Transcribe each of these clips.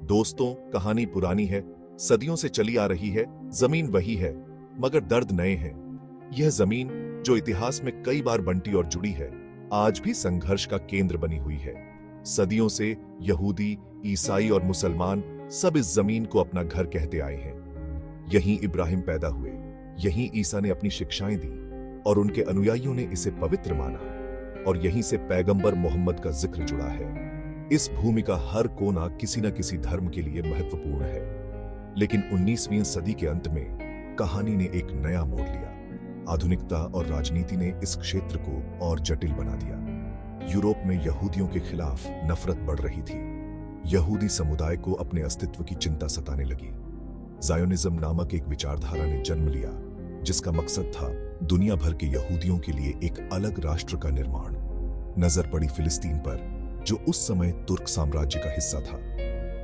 दोस्तों, कहानी पुरानी है, सदियों से चली आ रही है, जमीन वही है, मगर दर्द नए हैं। यह जमीन जो इतिहास में कई बार बंटी और जुड़ी है, आज भी संघर्ष का केंद्र बनी हुई है। सदियों से यहूदी, ईसाई और मुसलमान सब इस जमीन को अपना घर कहते आए हैं। यहीं इब्राहिम पैदा हुए, यहीं ईसा ने अपनी शिक्षाएं दी और उनके अनुयायियों ने इसे पवित्र माना, और यहीं से पैगंबर मोहम्मद का जिक्र जुड़ा है। इस भूमि का हर कोना किसी न किसी धर्म के लिए महत्वपूर्ण है। लेकिन 19वीं सदी के अंत में कहानी ने एक नया मोड़ लिया। आधुनिकता और राजनीति ने इस क्षेत्र को और जटिल बना दिया। यूरोप में यहूदियों के खिलाफ नफरत बढ़ रही थी। यहूदी समुदाय को अपने अस्तित्व की चिंता सताने लगी। जायोनिज्म नामक एक विचारधारा ने जन्म लिया, जिसका मकसद था दुनिया भर के यहूदियों के लिए एक अलग राष्ट्र का निर्माण। नजर पड़ी फिलिस्तीन पर, जो उस समय तुर्क साम्राज्य का हिस्सा था।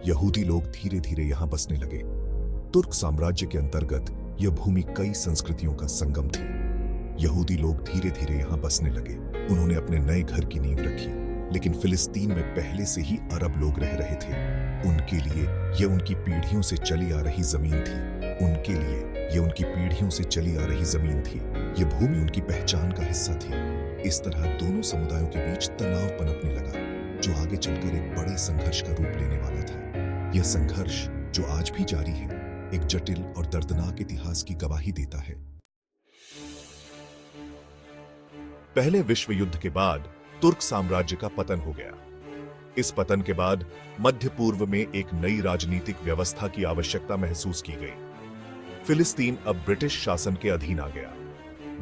यहूदी लोग धीरे धीरे यहां बसने लगे। तुर्क साम्राज्य के अंतर्गत यह भूमि कई संस्कृतियों का संगम थी। यहूदी लोग धीरे धीरे यहां बसने लगे। उन्होंने अपने नए घर की नींव रखी, लेकिन फिलिस्तीन में पहले से ही अरब लोग रह रहे थे। उनके लिए यह उनकी पीढ़ियों से चली आ रही जमीन थी। उनके लिए यह उनकी पीढ़ियों से चली आ रही जमीन थी। यह भूमि उनकी पहचान का हिस्सा थी। इस तरह दोनों समुदायों के बीच तनाव पनपने लगा, जो आगे चलकर एक बड़े संघर्ष का रूप लेने वाला था। यह संघर्ष, जो आज भी जारी है, एक जटिल और दर्दनाक इतिहास की गवाही देता है। पहले विश्व युद्ध के बाद तुर्क साम्राज्य का पतन हो गया। इस पतन के बाद मध्य पूर्व में एक नई राजनीतिक व्यवस्था की आवश्यकता महसूस की गई। फिलिस्तीन अब ब्रिटिश शासन के अधीन आ गया।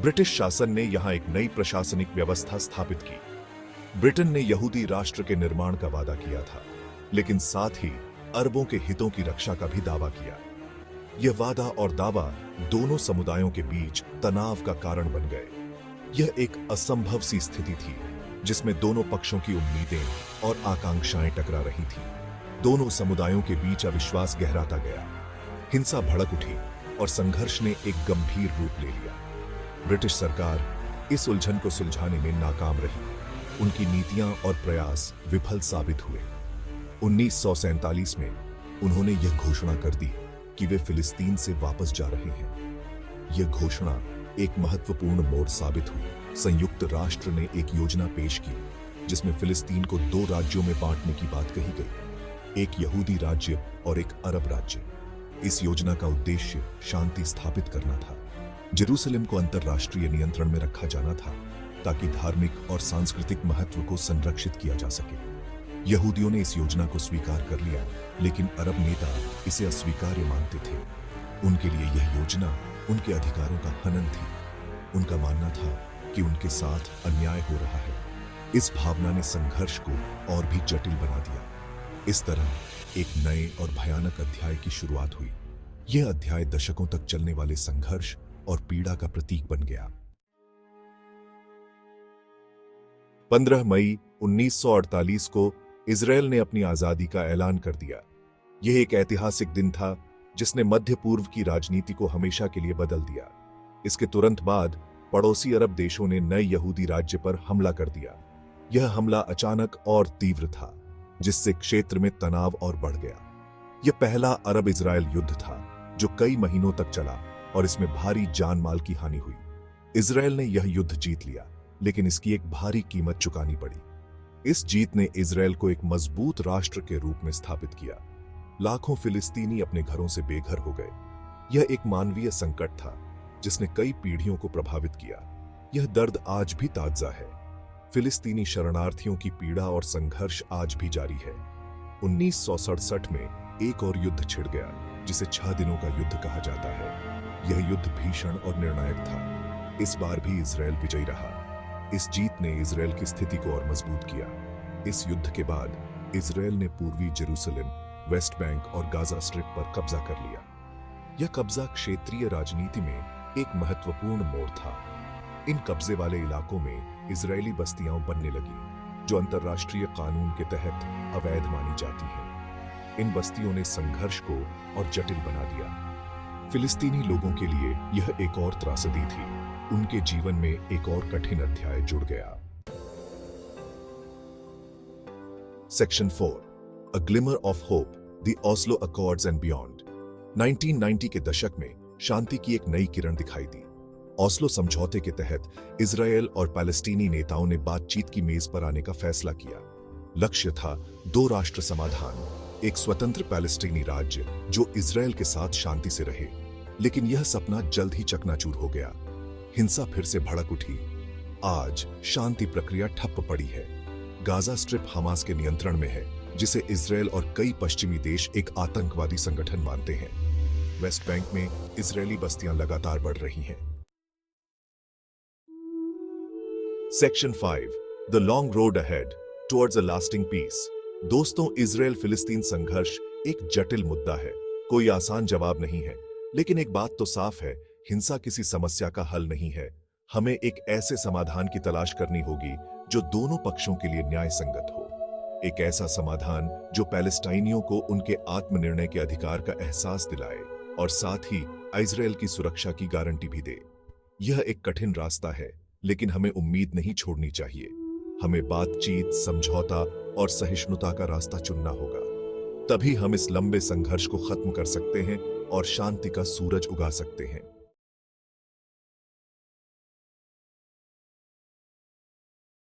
ब्रिटिश शासन ने यहां एक नई प्रशासनिक व्यवस्था स्थापित की। ब्रिटेन ने यहूदी राष्ट्र के निर्माण का वादा किया था, लेकिन साथ ही अरबों के हितों की रक्षा का भी दावा किया। यह वादा और दावा दोनों समुदायों के बीच तनाव का कारण बन गए। यह एक असंभव सी स्थिति थी, जिसमें दोनों पक्षों की उम्मीदें और आकांक्षाएं टकरा रही थी। दोनों समुदायों के बीच अविश्वास गहराता गया। हिंसा भड़क उठी और संघर्ष ने एक गंभीर रूप ले लिया। ब्रिटिश सरकार इस उलझन को सुलझाने में नाकाम रही। उनकी नीतियां और प्रयास विफल साबित हुए। 1947 में उन्होंने यह घोषणा कर दी कि वे फिलिस्तीन से वापस जा रहे हैं। यह घोषणा एक महत्वपूर्ण मोड़ साबित हुई। संयुक्त राष्ट्र ने एक योजना पेश की, जिसमें फिलिस्तीन को 2 राज्यों में बांटने की बात कही गई, एक यहूदी राज्य और एक अरब राज्य। इस योजना का उद्देश्य शांति स्थापित करना था। जेरूसलम को अंतर्राष्ट्रीय नियंत्रण में रखा जाना था, ताकि धार्मिक और सांस्कृतिक महत्व को संरक्षित किया जा सके। यहूदियों ने इस योजना को स्वीकार कर लिया, लेकिन अरब नेता इसे अस्वीकार्य मानते थे। उनके लिए यह योजना उनके अधिकारों का हनन थी। उनका मानना था कि उनके साथ अन्याय हो रहा है। इस भावना ने संघर्ष को और भी जटिल बना दिया। इस तरह एक नए और भयानक अध्याय की शुरुआत हुई। यह अध्याय दशकों तक चलने वाले संघर्ष और पीड़ा का प्रतीक बन गया। 15 मई 1948 को इजरायल ने अपनी आजादी का ऐलान कर दिया। यह एक ऐतिहासिक दिन था, जिसने मध्य पूर्व की राजनीति को हमेशा के लिए बदल दिया। इसके तुरंत बाद पड़ोसी अरब देशों ने नए यहूदी राज्य पर हमला कर दिया। यह हमला अचानक और तीव्र था, जिससे क्षेत्र में तनाव और बढ़ गया। यह पहला अरब इजरायल युद्ध था, जो कई महीनों तक चला और इसमें भारी जान माल की हानि हुई। इजरायल ने यह युद्ध जीत लिया, लेकिन इसकी एक भारी कीमत चुकानी पड़ी। इस जीत ने इजरायल को एक मजबूत राष्ट्र के रूप में स्थापित किया। लाखों फिलिस्तीनी अपने घरों से बेघर हो गए। यह एक मानवीय संकट था, जिसने कई पीढ़ियों को प्रभावित किया। यह दर्द आज भी ताजा है। फिलिस्तीनी शरणार्थियों की पीड़ा और संघर्ष आज भी जारी है। 1967 में एक और युद्ध छिड़ गया, जिसे 6 दिनों का युद्ध कहा जाता है। यह युद्ध भीषण और निर्णायक था। इस बार भी इजरायल विजयी रहा। इस जीत ने इजरायल की स्थिति को और मजबूत किया। इस युद्ध के बाद इजरायल ने पूर्वी जेरूसलम, वेस्ट बैंक और गाजा स्ट्रिप पर कब्जा कर लिया। यह कब्जा क्षेत्रीय राजनीति में एक महत्वपूर्ण मोड़ था। इन कब्जे वाले इलाकों में इजरायली बस्तियां बनने लगी, जो अंतर्राष्ट्रीय कानून के तहत अवैध मानी जाती हैं। इन बस्तियों ने संघर्ष को और जटिल बना दिया। फिलिस्तीनी लोगों के लिए यह एक और त्रासदी थी। उनके जीवन में एक और कठिन अध्याय जुड़ गया। Section 4, a glimmer of hope. The Oslo accords and beyond. 1990 के दशक में शांति की एक नई किरण दिखाई दी। ऑस्लो समझौते के तहत इजरायल और पैलेस्टीनी नेताओं ने बातचीत की मेज पर आने का फैसला किया। लक्ष्य था दो राष्ट्र समाधान, एक स्वतंत्र पैलेस्टीनी राज्य जो इजरायल के साथ शांति से रहे। लेकिन यह सपना जल्द ही चकनाचूर हो गया। हिंसा फिर से भड़क उठी। आज शांति प्रक्रिया ठप पड़ी है। गाजा स्ट्रिप हमास के नियंत्रण में है, जिसे इजरायल और कई पश्चिमी देश एक आतंकवादी संगठन मानते हैं। वेस्ट बैंक में इजरायली बस्तियां लगातार बढ़ रही हैं। Section 5, the long road ahead towards a lasting peace. दोस्तों, इजरायल फिलिस्तीन संघर्ष एक जटिल मुद्दा है। कोई आसान जवाब नहीं है, लेकिन एक बात तो साफ है, हिंसा किसी समस्या का हल नहीं है। हमें एक ऐसे समाधान की तलाश करनी होगी जो दोनों पक्षों के लिए न्याय संगत हो। एक ऐसा समाधान जो पैलेस्टाइनियों को उनके आत्मनिर्णय के अधिकार का एहसास दिलाए और साथ ही इजरायल की सुरक्षा की गारंटी भी दे। यह एक कठिन रास्ता है, लेकिन हमें उम्मीद नहीं छोड़नी चाहिए। हमें बातचीत, समझौता और सहिष्णुता का रास्ता चुनना होगा। तभी हम इस लंबे संघर्ष को खत्म कर सकते हैं और शांति का सूरज उगा सकते हैं।